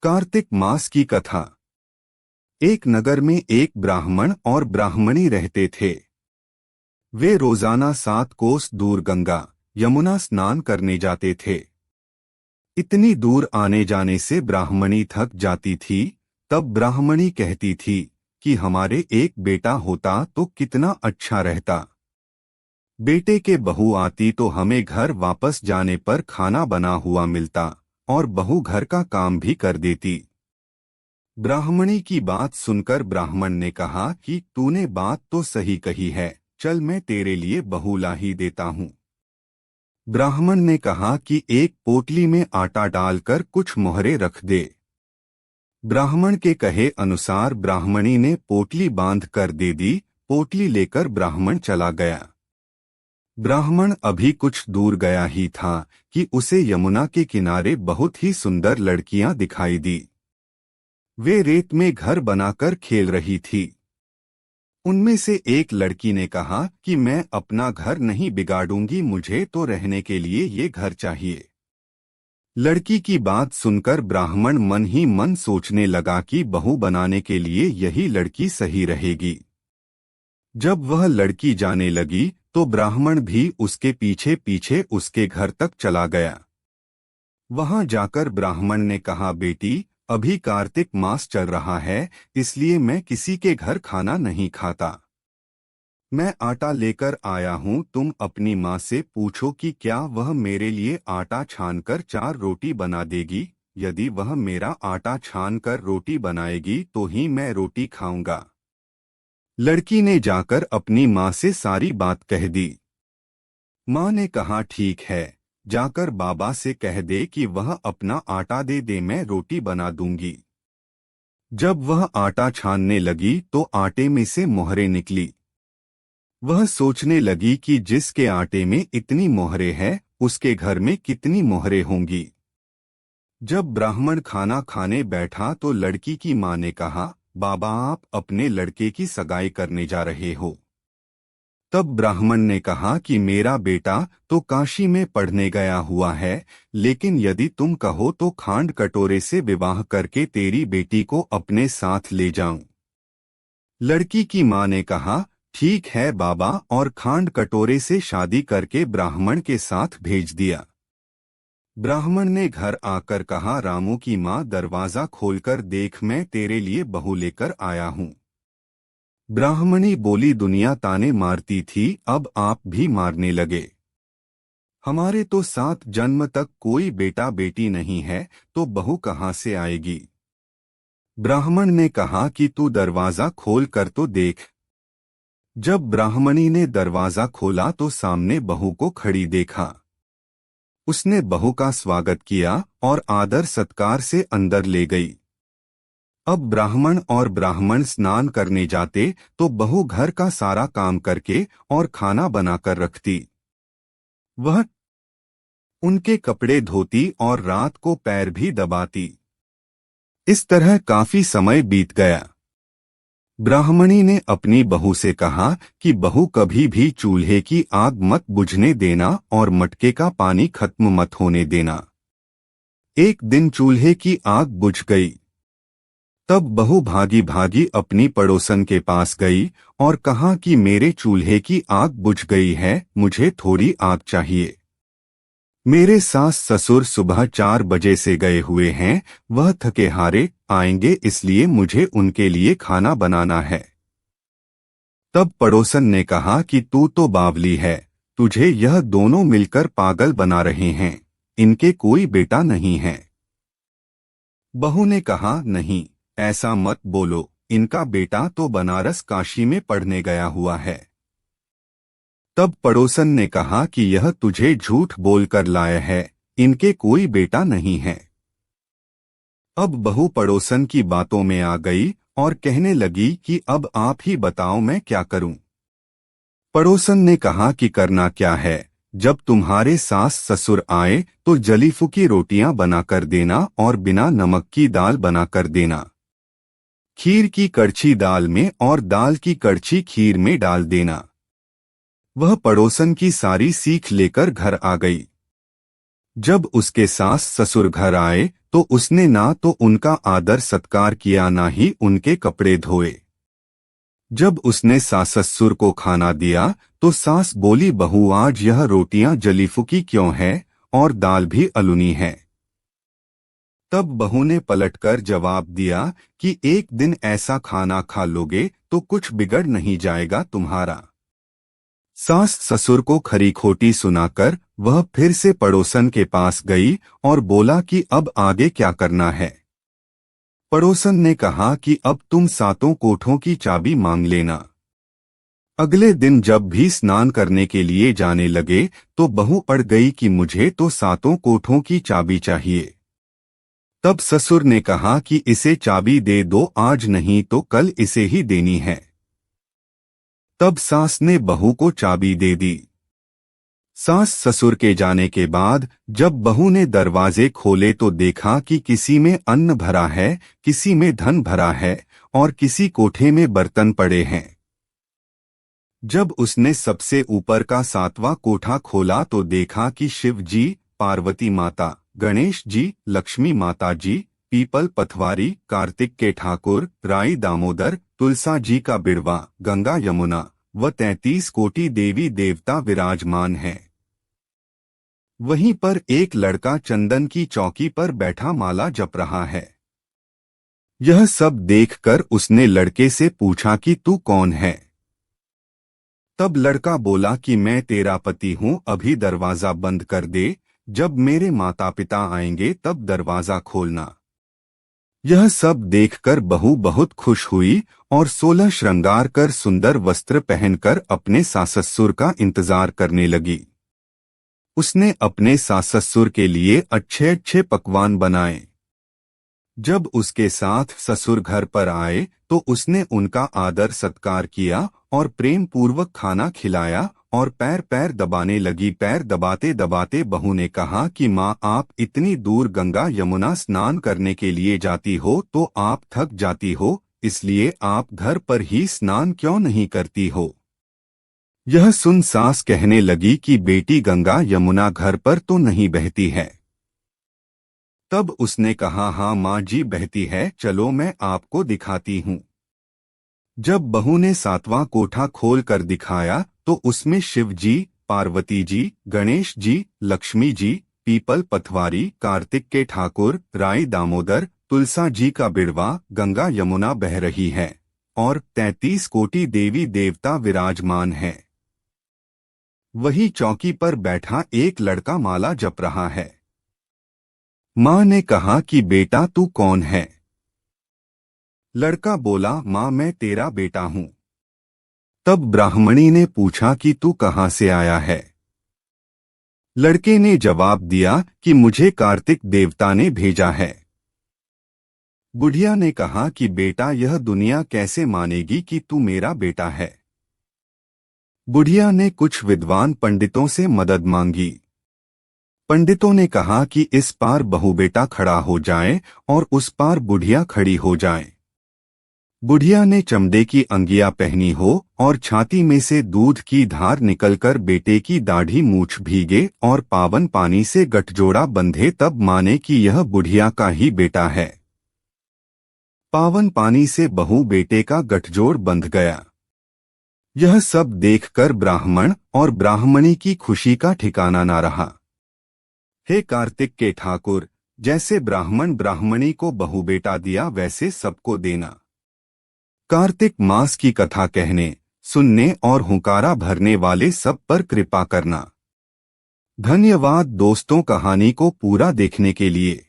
कार्तिक मास की कथा। एक नगर में एक ब्राह्मण और ब्राह्मणी रहते थे। वे रोजाना 7 कोस दूर गंगा यमुना स्नान करने जाते थे। इतनी दूर आने जाने से ब्राह्मणी थक जाती थी। तब ब्राह्मणी कहती थी कि हमारे एक बेटा होता तो कितना अच्छा रहता। बेटे के बहू आती तो हमें घर वापस जाने पर खाना बना हुआ मिलता और बहू घर का काम भी कर देती। ब्राह्मणी की बात सुनकर ब्राह्मण ने कहा कि तूने बात तो सही कही है, चल मैं तेरे लिए बहू ला ही देता हूँ। ब्राह्मण ने कहा कि एक पोटली में आटा डालकर कुछ मोहरे रख दे। ब्राह्मण के कहे अनुसार ब्राह्मणी ने पोटली बांध कर दे दी। पोटली लेकर ब्राह्मण चला गया। ब्राह्मण अभी कुछ दूर गया ही था कि उसे यमुना के किनारे बहुत ही सुंदर लड़कियां दिखाई दी। वे रेत में घर बनाकर खेल रही थी। उनमें से एक लड़की ने कहा कि मैं अपना घर नहीं बिगाड़ूंगी, मुझे तो रहने के लिए ये घर चाहिए। लड़की की बात सुनकर ब्राह्मण मन ही मन सोचने लगा कि बहू बनाने के लिए यही लड़की सही रहेगी। जब वह लड़की जाने लगी तो ब्राह्मण भी उसके पीछे पीछे उसके घर तक चला गया। वहां जाकर ब्राह्मण ने कहा, बेटी, अभी कार्तिक मास चल रहा है, इसलिए मैं किसी के घर खाना नहीं खाता। मैं आटा लेकर आया हूँ, तुम अपनी माँ से पूछो कि क्या वह मेरे लिए आटा छानकर 4 रोटी बना देगी। यदि वह मेरा आटा छानकर रोटी बनाएगी तो ही मैं रोटी खाऊंगा। लड़की ने जाकर अपनी माँ से सारी बात कह दी। माँ ने कहा, ठीक है, जाकर बाबा से कह दे कि वह अपना आटा दे दे, मैं रोटी बना दूंगी। जब वह आटा छानने लगी तो आटे में से मोहरें निकली। वह सोचने लगी कि जिसके आटे में इतनी मोहरें हैं, उसके घर में कितनी मोहरें होंगी। जब ब्राह्मण खाना खाने बैठा तो लड़की की माँ ने कहा, बाबा, आप अपने लड़के की सगाई करने जा रहे हो। तब ब्राह्मण ने कहा कि मेरा बेटा तो काशी में पढ़ने गया हुआ है, लेकिन यदि तुम कहो तो खांड कटोरे से विवाह करके तेरी बेटी को अपने साथ ले जाऊं। लड़की की माँ ने कहा, ठीक है बाबा, और खांड कटोरे से शादी करके ब्राह्मण के साथ भेज दिया। ब्राह्मण ने घर आकर कहा, रामू की माँ, दरवाजा खोलकर देख, मैं तेरे लिए बहू लेकर आया हूँ। ब्राह्मणी बोली, दुनिया ताने मारती थी, अब आप भी मारने लगे। हमारे तो 7 जन्म तक कोई बेटा बेटी नहीं है, तो बहू कहाँ से आएगी। ब्राह्मण ने कहा कि तू दरवाजा खोल कर तो देख। जब ब्राह्मणी ने दरवाजा खोला तो सामने बहू को खड़ी देखा। उसने बहू का स्वागत किया और आदर सत्कार से अंदर ले गई। अब ब्राह्मण और ब्राह्मण स्नान करने जाते तो बहू घर का सारा काम करके और खाना बनाकर रखती। वह उनके कपड़े धोती और रात को पैर भी दबाती। इस तरह काफी समय बीत गया। ब्राह्मणी ने अपनी बहू से कहा कि बहू, कभी भी चूल्हे की आग मत बुझने देना और मटके का पानी खत्म मत होने देना। एक दिन चूल्हे की आग बुझ गई। तब बहू भागी भागी अपनी पड़ोसन के पास गई और कहा कि मेरे चूल्हे की आग बुझ गई है, मुझे थोड़ी आग चाहिए। मेरे सास ससुर सुबह 4 बजे से गए हुए हैं, वह थके हारे आएंगे, इसलिए मुझे उनके लिए खाना बनाना है। तब पड़ोसन ने कहा कि तू तो बावली है, तुझे यह दोनों मिलकर पागल बना रहे हैं, इनके कोई बेटा नहीं है। बहू ने कहा, नहीं, ऐसा मत बोलो, इनका बेटा तो बनारस काशी में पढ़ने गया हुआ है। तब पड़ोसन ने कहा कि यह तुझे झूठ बोलकर लाया है, इनके कोई बेटा नहीं है। अब बहू पड़ोसन की बातों में आ गई और कहने लगी कि अब आप ही बताओ मैं क्या करूं। पड़ोसन ने कहा कि करना क्या है, जब तुम्हारे सास ससुर आए तो जली फूकी रोटियां बनाकर देना और बिना नमक की दाल बनाकर देना। खीर की कड़छी दाल में और दाल की कड़छी खीर में डाल देना। वह पड़ोसन की सारी सीख लेकर घर आ गई। जब उसके सास ससुर घर आए तो उसने ना तो उनका आदर सत्कार किया ना ही उनके कपड़े धोए। जब उसने सास ससुर को खाना दिया तो सास बोली, बहू आज यह रोटियां जली फुकी क्यों है और दाल भी अलुनी है। तब बहू ने पलटकर जवाब दिया कि एक दिन ऐसा खाना खा लोगे तो कुछ बिगड़ नहीं जाएगा तुम्हारा। सास ससुर को खरी खोटी सुनाकर वह फिर से पड़ोसन के पास गई और बोला कि अब आगे क्या करना है। पड़ोसन ने कहा कि अब तुम सातों कोठों की चाबी मांग लेना। अगले दिन जब भी स्नान करने के लिए जाने लगे तो बहू अड़ गई कि मुझे तो सातों कोठों की चाबी चाहिए। तब ससुर ने कहा कि इसे चाबी दे दो, आज नहीं तो कल इसे ही देनी है। तब सास ने बहू को चाबी दे दी। सास ससुर के जाने के बाद जब बहू ने दरवाजे खोले तो देखा कि किसी में अन्न भरा है, किसी में धन भरा है और किसी कोठे में बर्तन पड़े हैं। जब उसने सबसे ऊपर का सातवां कोठा खोला तो देखा कि शिव जी, पार्वती माता, गणेश जी, लक्ष्मी माता जी, पीपल पथवारी, कार्तिक के ठाकुर, राई दामोदर, तुलसा जी का बिड़वा, गंगा यमुना व 33 कोटि देवी देवता विराजमान हैं। वहीं पर एक लड़का चंदन की चौकी पर बैठा माला जप रहा है। यह सब देखकर उसने लड़के से पूछा कि तू कौन है। तब लड़का बोला कि मैं तेरा पति हूँ, अभी दरवाजा बंद कर दे, जब मेरे माता पिता आएंगे तब दरवाजा खोलना। यह सब देखकर बहू बहुत खुश हुई और 16 श्रृंगार कर सुंदर वस्त्र पहनकर अपने सास ससुर का इंतजार करने लगी। उसने अपने सास ससुर के लिए अच्छे अच्छे पकवान बनाए। जब उसके साथ ससुर घर पर आए तो उसने उनका आदर सत्कार किया और प्रेम पूर्वक खाना खिलाया और पैर पैर दबाने लगी। पैर दबाते दबाते बहू ने कहा कि माँ, आप इतनी दूर गंगा यमुना स्नान करने के लिए जाती हो तो आप थक जाती हो, इसलिए आप घर पर ही स्नान क्यों नहीं करती हो। यह सुन सास कहने लगी कि बेटी, गंगा यमुना घर पर तो नहीं बहती है। तब उसने कहा, हाँ माँ जी बहती है, चलो मैं आपको दिखाती हूँ। जब बहू ने सातवां कोठा खोल कर दिखाया तो उसमें शिव जी, पार्वती जी, गणेश जी, लक्ष्मी जी, पीपल पथवारी, कार्तिक के ठाकुर, राई दामोदर, तुलसा जी का बिड़वा, गंगा यमुना बह रही है और 33 कोटि देवी देवता विराजमान हैं। वही चौकी पर बैठा एक लड़का माला जप रहा है। माँ ने कहा कि बेटा तू कौन है। लड़का बोला, माँ मैं तेरा बेटा हूँ। तब ब्राह्मणी ने पूछा कि तू कहाँ से आया है। लड़के ने जवाब दिया कि मुझे कार्तिक देवता ने भेजा है। बुढ़िया ने कहा कि बेटा, यह दुनिया कैसे मानेगी कि तू मेरा बेटा है। बुढ़िया ने कुछ विद्वान पंडितों से मदद मांगी। पंडितों ने कहा कि इस पार बहू बेटा खड़ा हो जाए और उस पार बुढ़िया खड़ी हो जाए। बुढ़िया ने चमड़े की अंगिया पहनी हो और छाती में से दूध की धार निकलकर बेटे की दाढ़ी मूछ भीगे और पावन पानी से गठजोड़ा बंधे, तब माने कि यह बुढ़िया का ही बेटा है। पावन पानी से बहू बेटे का गठजोड़ बंध गया। यह सब देखकर ब्राह्मण और ब्राह्मणी की खुशी का ठिकाना न रहा। हे कार्तिक के ठाकुर, जैसे ब्राह्मण ब्राह्मणी को बहू बेटा दिया वैसे सबको देना। कार्तिक मास की कथा कहने, सुनने और हुंकारा भरने वाले सब पर कृपा करना। धन्यवाद दोस्तों, कहानी को पूरा देखने के लिए।